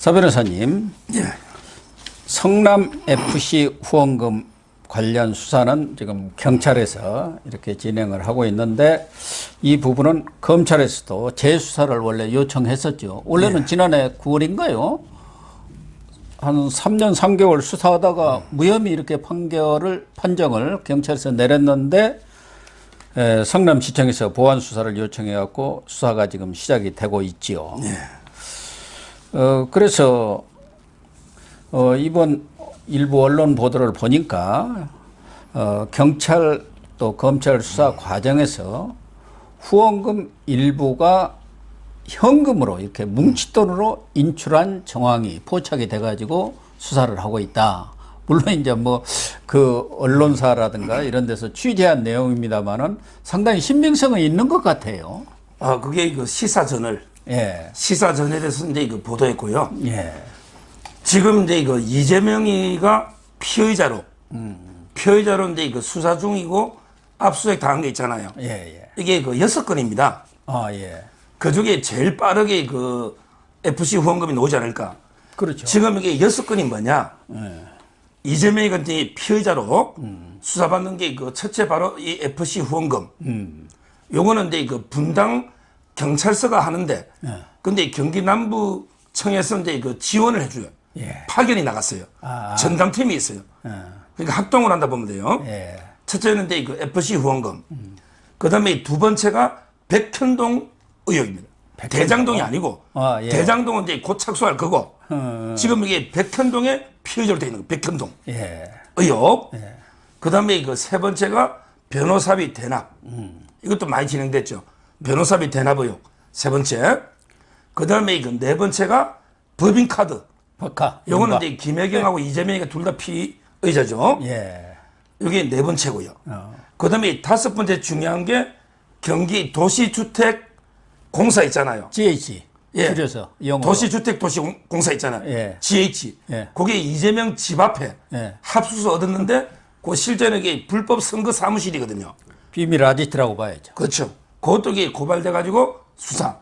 서 변호사님, 예. 성남FC 후원금 관련 수사는 지금 경찰에서 이렇게 진행을 하고 있는데 이 부분은 검찰에서도 재수사를 원래 요청했었죠. 원래는 지난해 9월인가요? 한 3년 3개월 수사하다가 무혐의 이렇게 판정을 경찰에서 내렸는데 성남시청에서 보완 수사를 요청해 갖고 수사가 지금 시작이 되고 있지요. 그래서 이번 일부 언론 보도를 보니까 경찰 또 검찰 수사 과정에서 후원금 일부가 현금으로 이렇게 뭉칫돈으로 인출한 정황이 포착이 돼가지고 수사를 하고 있다. 물론 이제 뭐 그 언론사라든가 이런 데서 취재한 내용입니다만은 상당히 신빙성은 있는 것 같아요. 그게 그 시사저널. 예. 시사저널에서 이제 그 보도했고요. 예. 지금 이제 그 이재명이가 피의자로 이제 그 수사 중이고 압수수색 당한 게 있잖아요. 예, 예. 이게 그 6건입니다. 예. 그 중에 제일 빠르게 그 FC 후원금이 나오지 않을까. 그렇죠. 지금 이게 6건이 뭐냐. 예. 이재명이 이제 피의자로 수사받는 게 그 첫째 바로 이 FC 후원금. 요거는 이제 그 분당 경찰서가 하는데, 근데 경기 남부청에서 이제 그 지원을 해줘요. 예. 파견이 나갔어요. 전담팀이 있어요. 그러니까 합동을 한다 보면 돼요. 예. 첫째는 이제 그 FC 후원금. 그 다음에 두 번째가 백현동 의혹입니다. 대장동이 아니고, 예. 대장동은 이제 곧 착수할 거고, 지금 이게 백현동에 피의자로 되어 있는 거, 백현동. 예. 의혹. 예. 그 다음에 그 세 번째가 변호사비 대납. 이것도 많이 진행됐죠. 변호사비 대납 의혹. 세 번째. 그 다음에 그 네 번째가 법인카드. 버카. 요거는 이제 김혜경하고 이재명이가 둘 다 피의자죠. 예. 이게 네 번째고요. 그 다음에 다섯 번째 중요한 게 경기 도시주택공사 있잖아요. GH. 예. 줄여서 영어로. 도시주택도시공사 있잖아요. 예. GH. 예. 그게 이재명 집 앞에 예. 합수서 얻었는데 그 실제는 이게 불법 선거 사무실이거든요. 비밀 아지트라고 봐야죠. 그렇죠. 그것도 이게 고발돼 가지고 수사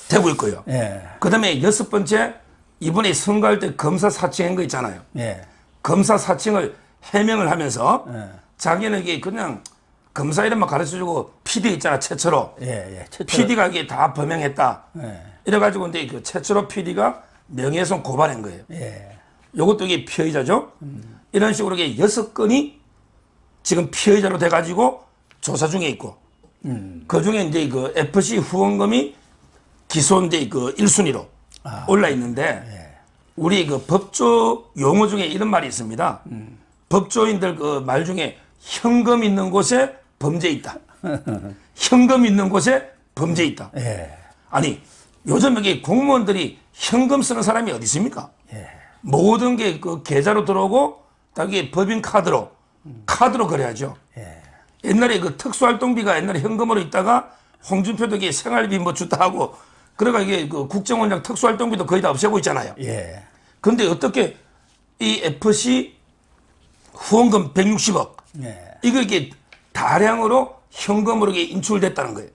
되고 있고요. 예. 그다음에 여섯 번째 이번에 선거할 때 검사 사칭한 거 있잖아요. 예. 검사 사칭을 해명을 하면서 예. 자기는 이게 그냥 검사 이름만 가르쳐주고 PD 있잖아 최철호. 예. PD가 이게 다 범행했다. 예. 이래가지고 근데 그 최철호 PD가 명예훼손 고발한 거예요. 예. 요것도 이게 피의자죠. 이런 식으로 이게 6건이 지금 피의자로 돼가지고 조사 중에 있고, 그 중에 이제 그 FC 후원금이 기소인데 그 1순위로 올라 있는데, 우리 그 법조 용어 중에 이런 말이 있습니다. 법조인들 그 말 중에 현금 있는 곳에 범죄 있다. 현금 있는 곳에 범죄 있다. 예. 아니, 요즘 여기 공무원들이 현금 쓰는 사람이 어디 있습니까? 예. 모든 게 그 계좌로 들어오고, 딱이 법인 카드로 거래하죠. 예. 옛날에 그 특수활동비가 옛날에 현금으로 있다가 홍준표도 이게 생활비 뭐 주다 하고, 그러니까 이게 그 국정원장 특수활동비도 거의 다 없애고 있잖아요. 예. 근데 어떻게 이 FC 후원금 160억, 이거 이게 다량으로 현금으로 이게 인출됐다는 거예요.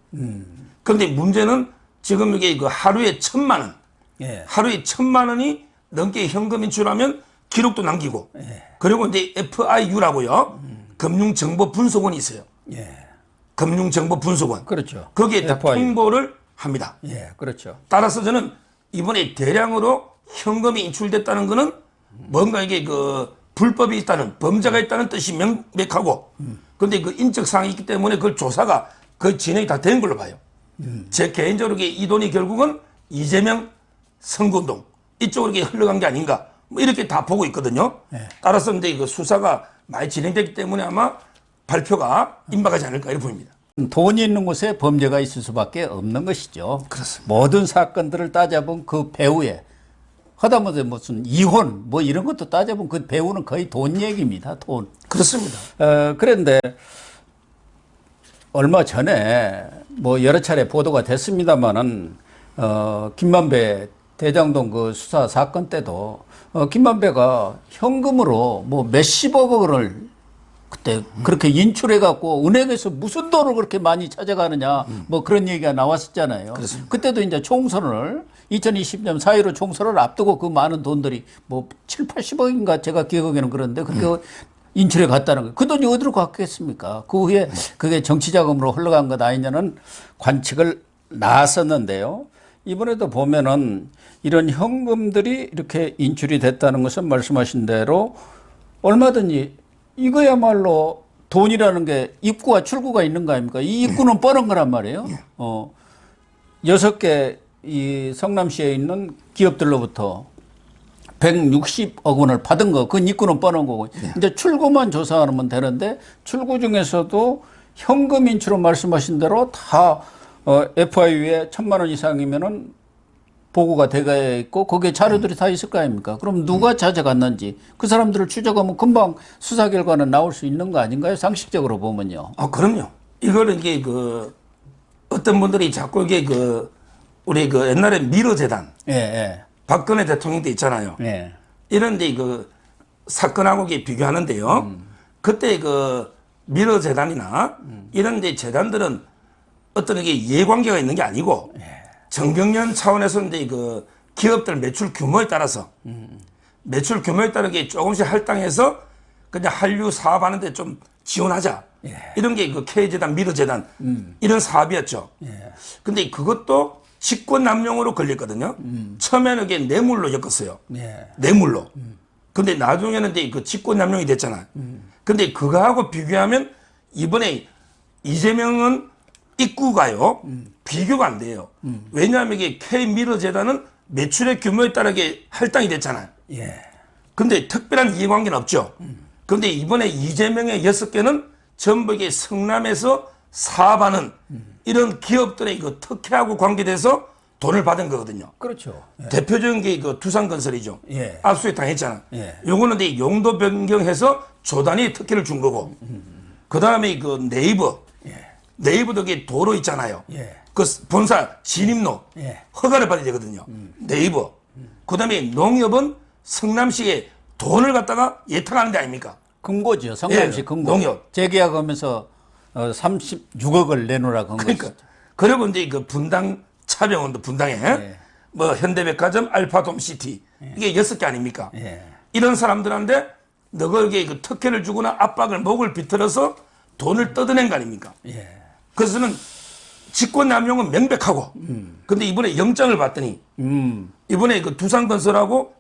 그런데 문제는 지금 이게 그 하루에 1,000만 원, 예. 하루에 1,000만 원이 넘게 현금 인출하면 기록도 남기고, 그리고 이제 FIU라고요. 금융정보분석원이 있어요. 예. 금융정보분석원. 그렇죠. 거기에 다 FIU. 통보를 합니다. 예. 그렇죠. 따라서 저는 이번에 대량으로 현금이 인출됐다는 거는 뭔가 이게 그 불법이 있다는, 범죄가 있다는 뜻이 명백하고, 근데 그 인적사항이 있기 때문에 그 조사가 그 진행이 다 된 걸로 봐요. 제 개인적으로 이 돈이 결국은 이재명 선거운동 이쪽으로 흘러간 게 아닌가, 뭐 이렇게 다 보고 있거든요. 따라서 이제 그 수사가 많이 진행됐기 때문에 아마 발표가 임박하지 않을까 이렇게 보입니다. 돈이 있는 곳에 범죄가 있을 수밖에 없는 것이죠. 그렇습니다. 모든 사건들을 따져본 그 배후에 하다못해 무슨 이혼 뭐 이런 것도 따져본 그 배후는 거의 돈 얘기입니다. 돈. 그렇습니다. 그런데 얼마 전에 뭐 여러 차례 보도가 됐습니다만은 김만배 대장동 그 수사 사건 때도 김만배가 현금으로 뭐 몇십억 원을 그때 그렇게 인출해갖고 은행에서 무슨 돈을 그렇게 많이 찾아가느냐 뭐 그런 얘기가 나왔었잖아요. 그렇습니다. 그때도 이제 총선을 2020년 4.15 총선을 앞두고 그 많은 돈들이 뭐 7, 80억인가 제가 기억하기에는 그런데 그렇게 인출해 갔다는 거예요. 그 돈이 어디로 갔겠습니까? 그 후에 그게 정치 자금으로 흘러간 것 아니냐는 관측을 나섰는데요. 이번에도 보면은 이런 현금들이 이렇게 인출이 됐다는 것은 말씀하신 대로 얼마든지 이거야말로 돈이라는 게 입구와 출구가 있는 거 아닙니까? 이 입구는 뻔한 거란 말이에요. 6개 이 성남시에 있는 기업들로부터 160억 원을 받은 거, 그건 입구는 뻔한 거고. 이제 출구만 조사하면 되는데 출구 중에서도 현금 인출은 말씀하신 대로 다 FIU에 1,000만 원 이상이면은 보고가 되어 있고 거기에 자료들이 다 있을 거 아닙니까? 그럼 누가 찾아갔는지 그 사람들을 추적하면 금방 수사 결과는 나올 수 있는 거 아닌가요? 상식적으로 보면요. 그럼요. 이거는 이게 어떤 분들이 자꾸 이게 우리 옛날에 미르재단. 예, 예. 박근혜 대통령 때 있잖아요. 예. 이런데 사건하고 이게 비교하는데요. 그때 미르재단이나 이런데 재단들은 어떤 이게 이해관계가 있는 게 아니고 정경련 차원에서 이제 기업들 매출 규모에 따라서 매출 규모에 따르게 조금씩 할당해서 그냥 한류 사업하는데 좀 지원하자. 이런 게 K재단, 미르재단 이런 사업이었죠. 근데 그것도 직권 남용으로 걸렸거든요. 처음에는 이게 뇌물로 엮었어요. 뇌물로. 근데 나중에는 이제 직권 남용이 됐잖아요. 근데 그거하고 비교하면 이번에 이재명은 입구가요. 비교가 안 돼요. 왜냐하면 이게 K미르재단은 매출의 규모에 따르게 할당이 됐잖아요. 근데 특별한 이해관계는 없죠. 근데 이번에 이재명의 6개는 전부 이게 성남에서 사업하는 이런 기업들의 특혜하고 관계돼서 돈을 받은 거거든요. 그렇죠. 대표적인 게 두산건설이죠. 압수수색 당했잖아. 예. 요거는 이제 용도 변경해서 조단위 특혜를 준 거고. 그 다음에 네이버. 네이버도 이게 도로 있잖아요. 그 본사 진입로. 허가를 받아야 되거든요. 네이버. 그 다음에 농협은 성남시에 돈을 갖다가 예탁하는 데 아닙니까? 금고죠. 성남시 금고. 농협. 재계약하면서 36억을 내놓으라고 한 그러니까. 거죠. 그리고 이제 분당 차병원도 분당에 뭐 현대백화점, 알파돔시티 이게 6개 아닙니까? 이런 사람들한테 너에게 특혜를 주거나 압박을 목을 비틀어서 돈을 뜯어낸 거 아닙니까? 그래서는 직권남용은 명백하고 근데 이번에 영장을 봤더니 이번에 두산건설하고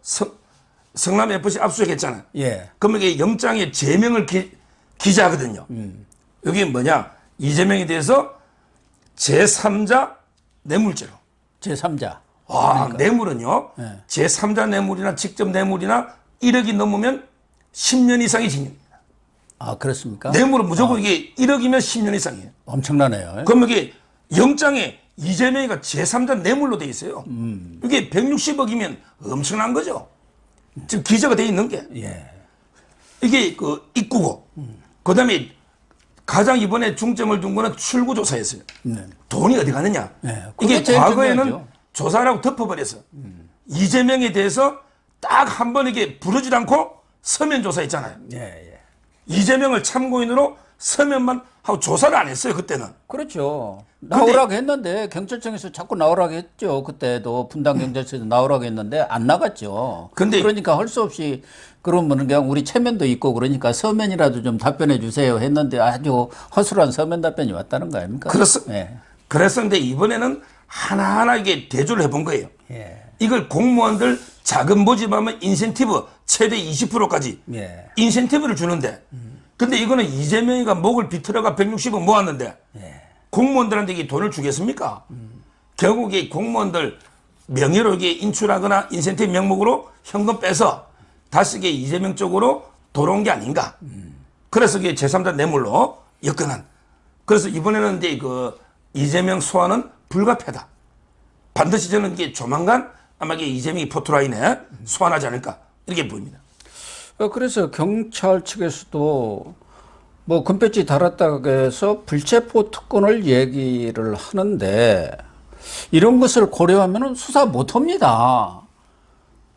성남FC 압수수색했잖아요. 그러면 이게 영장에 제명을 기재하거든요. 여기 뭐냐? 이재명에 대해서 제3자 뇌물죄로. 제3자. 와, 그러니까. 뇌물은요. 제3자 뇌물이나 직접 뇌물이나 1억이 넘으면 10년 이상의 징역입니다. 아, 그렇습니까? 뇌물은 무조건 이게 1억이면 10년 이상이에요. 엄청나네요. 그럼 이게 영장에 이재명이가 제3자 뇌물로 돼 있어요. 이게 160억이면 엄청난 거죠. 지금 기재가 돼 있는 게. 이게 입구고. 그 다음에 가장 이번에 중점을 둔 거는 출구조사였어요. 돈이 어디 가느냐. 이게 과거에는 중요하죠. 조사를 하고 덮어버려서 이재명에 대해서 딱 한 번 이게 부르지도 않고 서면 조사했잖아요. 이재명을 참고인으로 서면만 하고 조사를 안 했어요, 그때는. 그렇죠. 나오라고 했는데 경찰청에서 자꾸 나오라고 했죠. 그때도 분당경찰서에서 나오라고 했는데 안 나갔죠. 그러니까 할 수 없이 그러면 그냥 우리 체면도 있고 그러니까 서면이라도 좀 답변해 주세요 했는데 아주 허술한 서면 답변이 왔다는 거 아닙니까? 그랬었는데 이번에는 하나하나 이게 대조를 해본 거예요. 이걸 공무원들 자금 모집하면 인센티브 최대 20%까지 인센티브를 주는데 근데 이거는 이재명이가 목을 비틀어가 160억 모았는데 공무원들한테 이게 돈을 주겠습니까? 결국에 공무원들 명의로 이게 인출하거나 인센티브 명목으로 현금 빼서 다시 이게 이재명 쪽으로 돌아온 게 아닌가. 그래서 이게 제3자 뇌물로 엮어난. 그래서 이번에는 이제 이재명 소환은 불가피하다. 반드시 저는 이게 조만간 아마 이게 이재명이 포토라인에 소환하지 않을까 이렇게 보입니다. 그래서 경찰 측에서도 뭐 금배지 달았다고 해서 불체포 특권을 얘기를 하는데 이런 것을 고려하면 수사 못 합니다.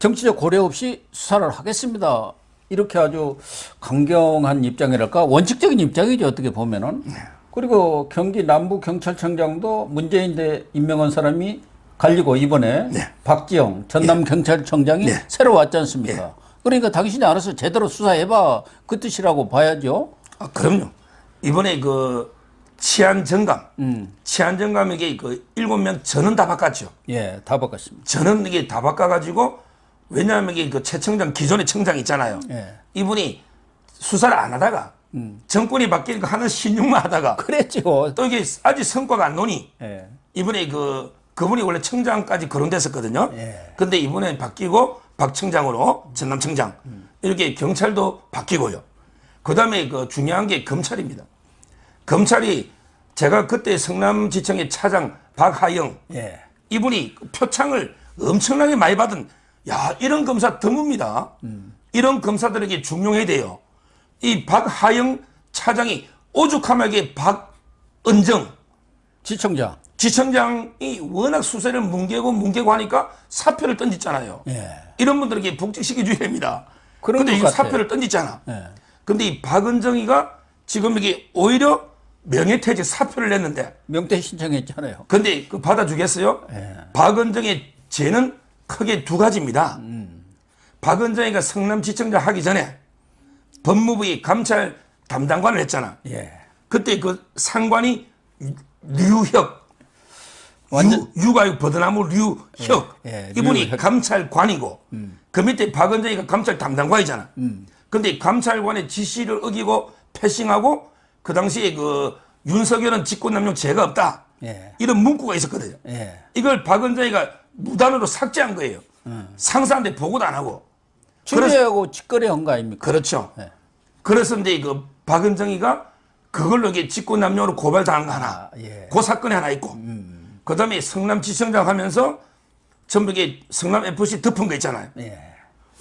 정치적 고려 없이 수사를 하겠습니다. 이렇게 아주 강경한 입장이랄까 원칙적인 입장이죠 어떻게 보면은. 그리고 경기 남부경찰청장도 문재인 대 임명한 사람이 갈리고 이번에 박지영 전남경찰청장이 새로 왔지 않습니까? 그러니까 당신이 알아서 제대로 수사해봐 그 뜻이라고 봐야죠. 아, 그럼요. 이번에 그 치안 정감에게 그 7명 전원 다 바꿨죠. 예, 다 바꿨습니다. 전원 이게 다 바꿔가지고 왜냐하면 이게 그 최 청장 기존의 청장 있잖아요. 예. 이분이 수사를 안 하다가 정권이 바뀌니까 하는 신용만 하다가 그랬죠. 또 이게 아직 성과가 안 나오니 예. 이번에 그분이 원래 청장까지 거론됐었거든요. 예. 근데 이번에 바뀌고 박 청장으로 전남청장 이렇게 경찰도 바뀌고요. 그다음에 그 중요한 게 검찰입니다. 검찰이 제가 그때 성남지청의 차장 박하영 예. 이분이 표창을 엄청나게 많이 받은 이런 검사 드뭅니다. 이런 검사들에게 중용해야 돼요. 이 박하영 차장이 오죽하게 박은정 지청장이 워낙 수세를 뭉개고 하니까 사표를 던졌잖아요. 예. 이런 분들에게 복직시켜줘야 됩니다. 그런 근데 것 이 같아요. 사표를 던졌잖아. 예. 근데 이 박은정이가 지금 이게 오히려 명예퇴직 사표를 냈는데 명퇴 신청했잖아요. 근데 그 받아주겠어요? 예. 박은정의 죄는 크게 두 가지입니다. 박은정이가 성남지청장 하기 전에 법무부의 감찰 담당관을 했잖아. 예. 그때 그 상관이 류혁, 유가 버드나무 류혁. 예, 이분이 류혁. 감찰관이고 그 밑에 박은정이가 감찰 담당관이잖아. 근데 감찰관의 지시를 어기고 패싱하고 그 당시에 그 윤석열은 직권남용 죄가 없다. 예. 이런 문구가 있었거든요. 예. 이걸 박은정이가 무단으로 삭제한 거예요. 상사한테 보고도 안 하고. 주례하고 직거래한 거 아닙니까? 그렇죠. 예. 그래서 이제 그 박은정이가 그걸로 이게 직권남용으로 고발당한 거 하나. 예. 그 사건이 하나 있고. 그 다음에 성남지청장 하면서 전부 이게 성남FC 덮은 거 있잖아요. 예.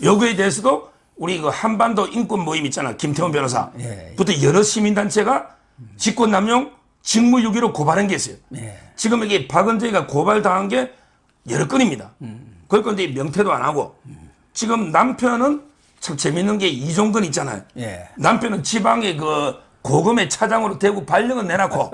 여기에 대해서도 우리 그 한반도 인권 모임 있잖아. 김태원 변호사. 예. 부터 여러 시민단체가 직권남용 직무유기로 고발한 게 있어요. 예. 지금 이게 박은정이가 고발당한 게 여러 건입니다. 그럴 건데 명태도 안 하고 지금 남편은 참 재밌는 게 이종건 있잖아요. 예. 남편은 지방의 그 고검의 차장으로 대구 발령은 내놨고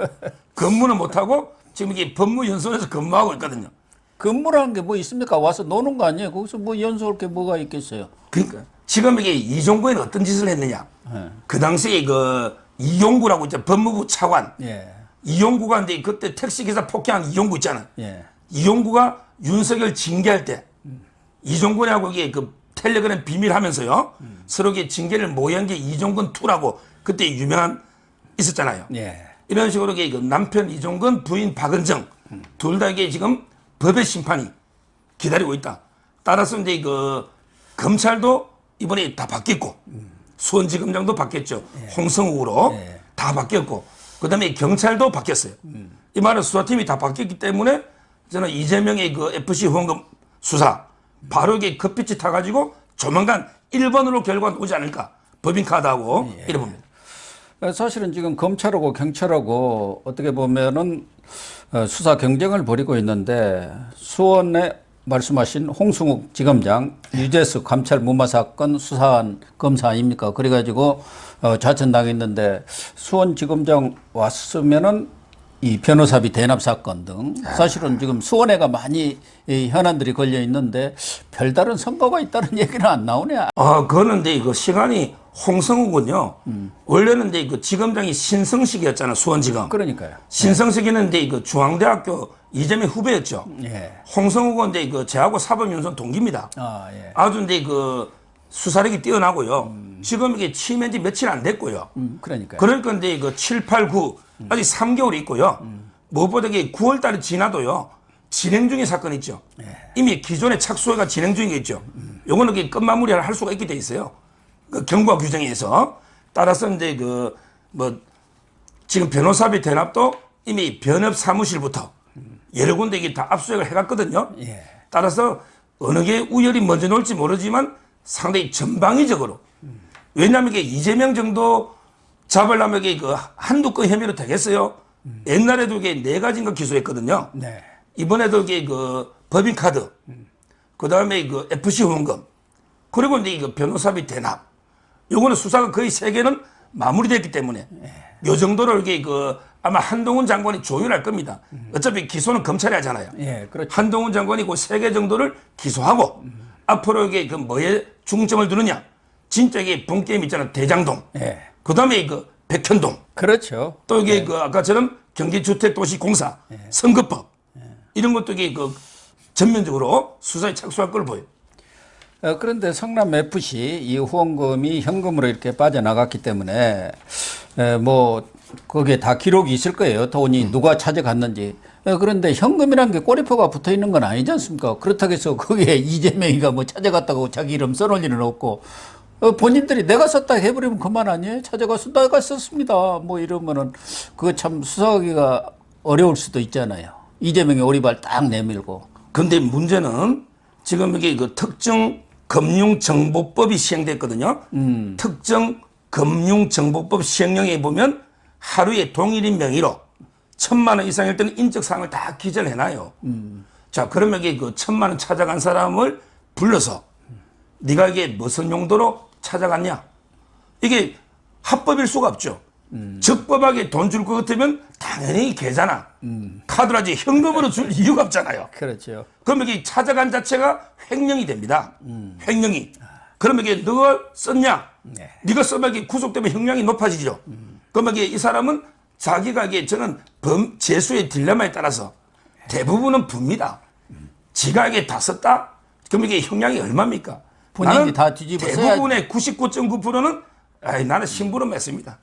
근무는 못하고 지금 이게 법무연수원에서 근무하고 있거든요. 근무라는 게 뭐 있습니까? 와서 노는 거 아니에요? 거기서 뭐 연수할 게 뭐가 있겠어요? 그러니까 지금 이게 이종구에는 어떤 짓을 했느냐. 그 당시에 그 이용구라고 있죠. 법무부 차관. 예. 이용구가 근데 그때 택시기사 폭행한 이용구 있잖아. 예. 이용구가 윤석열 징계할 때 이종근하고 이게 그 텔레그램 비밀하면서요. 서로 이게 징계를 모의한 게 이종근 2라고 그때 유명한 있었잖아요. 예. 이런 식으로 이게 그 남편 이종근 부인 박은정 둘 다 이게 지금 법의 심판이 기다리고 있다. 따라서 이제 그 검찰도 이번에 다 바뀌었고 수원지검장도 바뀌었죠. 홍성욱으로 다 바뀌었고 그다음에 경찰도 바뀌었어요. 이 말은 수사팀이 다 바뀌었기 때문에 저는 이재명의 그 FC 후원금 수사 바로 이게 급빛이 타가지고 조만간 1번으로 결과가 오지 않을까. 법인카드하고 이래 봅니다. 사실은 지금 검찰하고 경찰하고 어떻게 보면은 수사 경쟁을 벌이고 있는데 수원에 말씀하신 홍승욱 지검장 유재수 감찰 무마 사건 수사한 검사 아닙니까? 그래가지고 좌천당했는데 수원지검장 왔으면은 이 변호사비 대납 사건 등 사실은 지금 수원에가 많이 이 현안들이 걸려 있는데 별다른 선거가 있다는 얘기는 안 나오네. 그거는 이제 그 시간이 홍성욱은요. 원래는 이제 그 지검장이 신성식이었잖아 수원지검. 그러니까요. 신성식이는 이제 그 중앙대학교 이재명 후배였죠. 예. 홍성욱은 이제 그 저하고 사법연수원 동기입니다. 예. 아주 이제 그 수사력이 뛰어나고요. 지금 이게 취임한 지 며칠 안 됐고요. 그러니까요. 그러니까 이제 그 7, 8, 9 아직 3개월이 있고요. 무엇보다 이게 9월 달에 지나도요. 진행 중인 사건 있죠. 이미 기존의 착수가 진행 중인 게 있죠. 요거는 이게 끝마무리를 할 수가 있게 돼 있어요. 그 경과 규정에 의해서. 따라서 이제 그 뭐 지금 변호사비 대납도 이미 변협 사무실부터 여러 군데 이게 다 압수수색을 해갔거든요. 예. 따라서 어느 게 우열이 먼저 놓을지 모르지만 상당히 전방위적으로. 왜냐하면 이게 이재명 정도 잡으려면 이게 그 한두 건 혐의로 되겠어요. 옛날에도 이게 4가지인가 기소했거든요. 네. 이번에도 이게 그 법인카드, 그 다음에 그 FC 후원금, 그리고 이제 이거 변호사비 대납. 요거는 수사가 거의 세계는 마무리됐기 때문에 요 정도로 이게 아마 한동훈 장관이 조율할 겁니다. 어차피 기소는 검찰이 하잖아요. 예, 그렇죠. 한동훈 장관이 그 3개 정도를 기소하고 앞으로 이게 뭐에 중점을 두느냐. 진짜 이게 본게임 있잖아요. 대장동. 예. 그 다음에 백현동. 그렇죠. 또 이게 아까처럼 경기주택도시공사, 선거법. 이런 것도 이게 전면적으로 수사에 착수할 걸 보여요. 그런데 성남 FC 이 후원금이 현금으로 이렇게 빠져나갔기 때문에 뭐 거기에 다 기록이 있을 거예요. 돈이 누가 찾아갔는지. 그런데 현금이라는 게 꼬리표가 붙어 있는 건 아니지 않습니까? 그렇다고 해서 거기에 이재명이가 뭐 찾아갔다고 자기 이름 써놓을 일은 없고 본인들이 내가 썼다 해버리면 그만 아니에요? 찾아가서 내가 썼습니다. 뭐 이러면은 그거 참 수사하기가 어려울 수도 있잖아요. 이재명이 오리발 딱 내밀고. 근데 문제는 지금 이게 특정 금융정보법이 시행됐거든요. 특정 금융정보법 시행령에 보면 하루에 동일인 명의로 1,000만 원 이상일 때는 인적사항을 다 기재를 해놔요. 자, 그러면 이게 1,000만 원 찾아간 사람을 불러서 네가 이게 무슨 용도로 찾아갔냐? 이게 합법일 수가 없죠. 적법하게 돈 줄 것 같으면 당연히 계좌나 카드라지 현금으로 줄 이유가 없잖아요. 그렇죠. 그러면 이게 찾아간 자체가 횡령이 됩니다. 횡령이. 그러면 이게 너가 썼냐? 네. 네가 써면 이게 구속되면 형량이 높아지죠. 그러면 이게 이 사람은 자기가 이게 저는 재수의 딜레마에 따라서 대부분은 붑니다. 지가 이게 다 썼다? 그럼 이게 형량이 얼마입니까? 본인이 나는 다 뒤집어 대부분의 99.9%는 나는 심부름 했습니다.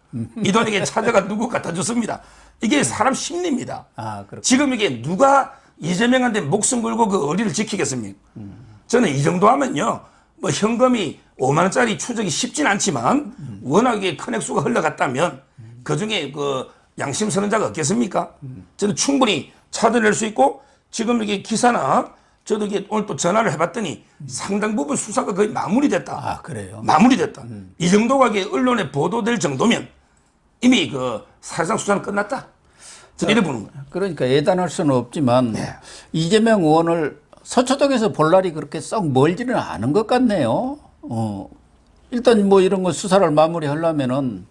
이 돈 이게 찾아가 누구 갖다 줬습니다. 이게 사람 심리입니다. 지금 이게 누가 이재명한테 목숨 걸고 그 어리를 지키겠습니까? 저는 이 정도 하면요. 뭐 현금이 5만 원짜리 추적이 쉽진 않지만 워낙에 큰 액수가 흘러갔다면 그중에 양심 서는 자가 없겠습니까? 저는 충분히 찾아낼 수 있고 지금 이게 기사나 저도 이게 오늘 또 전화를 해봤더니 상당 부분 수사가 거의 마무리됐다. 그래요? 마무리됐다. 이 정도가 이게 언론에 보도될 정도면 이미 사실상 수사는 끝났다. 저는 이래 보는 거예요. 그러니까 예단할 수는 없지만 이재명 의원을 서초동에서 볼 날이 그렇게 썩 멀지는 않은 것 같네요. 일단 뭐 이런 거 수사를 마무리하려면은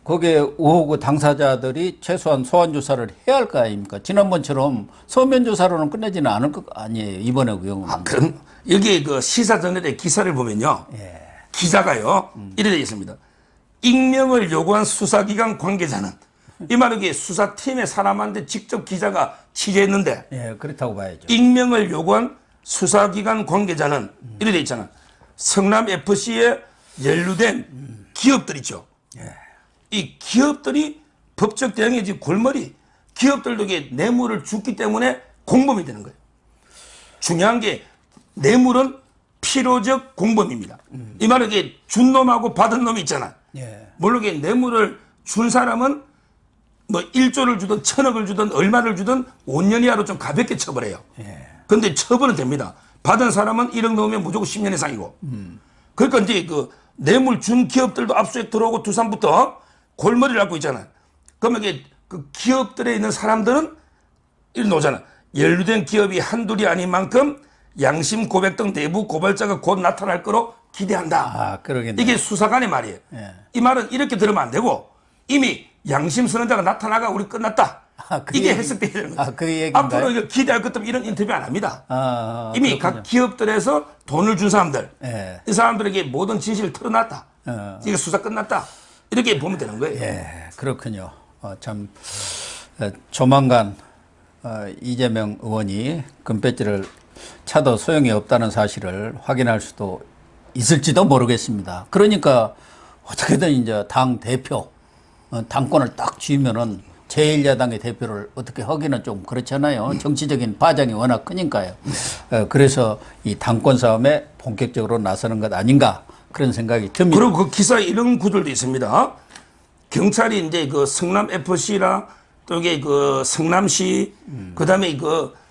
거기에 의혹 당사자들이 최소한 소환 조사를 해야 할 거 아닙니까? 지난번처럼 서면 조사로는 끝내지는 않을 것 아니에요. 이번에 경우는. 그럼 여기 시사 전널의 기사를 보면요. 기자가요. 이래 되어 있습니다. 익명을 요구한 수사기관 관계자는 이 말은 이게 수사팀의 사람한테 직접 기자가 취재했는데 그렇다고 봐야죠. 익명을 요구한 수사기관 관계자는 이래 되어 있잖아. 성남FC에 연루된 기업들 있죠. 이 기업들이 법적 대응에 지금 골머리 기업들도 이게 뇌물을 줬기 때문에 공범이 되는 거예요. 중요한 게 뇌물은 필요적 공범입니다. 이 말은 이게 준 놈하고 받은 놈이 있잖아. 물론 이게 뇌물을 준 사람은 뭐 1조를 주든 1,000억을 주든 얼마를 주든 5년 이하로 좀 가볍게 처벌해요. 그런데 처벌은 됩니다. 받은 사람은 1억 넣으면 무조건 10년 이상이고. 그러니까 이제 뇌물 준 기업들도 압수수색 들어오고 두산부터 골머리를 앓고 있잖아. 그러면 이게 기업들에 있는 사람들은 이런 오잖아. 연루된 기업이 한둘이 아닌 만큼 양심 고백 등 내부 고발자가 곧 나타날 거로 기대한다. 그러겠네. 이게 수사관의 말이에요. 이 말은 이렇게 들으면 안 되고 이미 양심 쓰는 자가 나타나가 우리 끝났다. 이게 해석돼야 되는 거죠. 그 얘기인가요? 앞으로 이거 기대할 것 없으면 이런 인터뷰 안 합니다. 이미 그렇군요. 각 기업들에서 돈을 준 사람들, 이 사람들에게 모든 진실을 털어놨다. 이게 수사 끝났다. 이렇게 보면 되는 거예요. 그렇군요. 참 조만간 이재명 의원이 금배지를 차도 소용이 없다는 사실을 확인할 수도 있을지도 모르겠습니다. 그러니까 어떻게든 이제 당 대표 당권을 딱 쥐면은 제1야당의 대표를 어떻게 하기는 좀 그렇잖아요. 정치적인 파장이 워낙 크니까요. 그래서 이 당권 싸움에 본격적으로 나서는 것 아닌가 그런 생각이 듭니다. 그리고 그 기사에 이런 구절도 있습니다. 경찰이 이제 성남 FC랑 또 이게 성남시 그다음에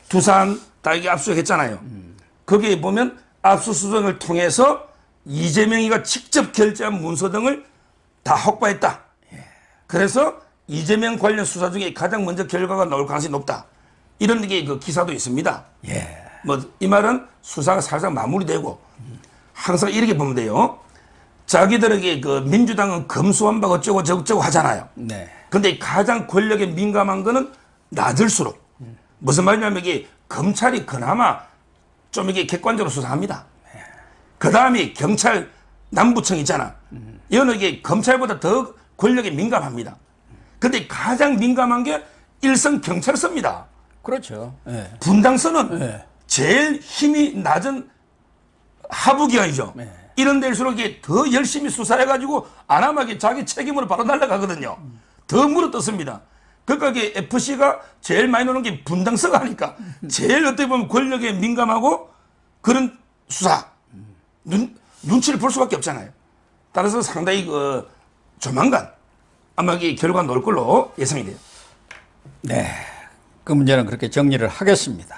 두산 다 이게 압수했잖아요. 거기에 보면 압수수색을 통해서 이재명이가 직접 결제한 문서 등을 다 확보했다. 그래서 이재명 관련 수사 중에 가장 먼저 결과가 나올 가능성이 높다. 이런 게 기사도 있습니다. 뭐 이 말은 수사가 살짝 마무리되고 항상 이렇게 보면 돼요. 자기들에게 그 민주당은 검수완박 어쩌고 저쩌고 하잖아요. 네. 근데 가장 권력에 민감한 거는 낮을수록 무슨 말이냐면 이게 검찰이 그나마 좀 이게 객관적으로 수사합니다. 그 다음에 경찰 남부청 있잖아. 이거는 이게 검찰보다 더 권력에 민감합니다. 근데 가장 민감한 게 일선 경찰서입니다. 그렇죠. 예. 분당서는 네. 제일 힘이 낮은 하부기관이죠. 네. 이런 데일수록 이게 더 열심히 수사해가지고 안 하면 자기 책임으로 바로 날아가거든요. 더 물어뜯습니다. 그러니까 이게 FC가 제일 많이 노는 게 분당서가 하니까 제일 어떻게 보면 권력에 민감하고 그런 수사 눈치를 볼 수밖에 없잖아요. 따라서 상당히 조만간 아마 이 결과 나올 걸로 예상이 돼요. 네. 그 문제는 그렇게 정리를 하겠습니다.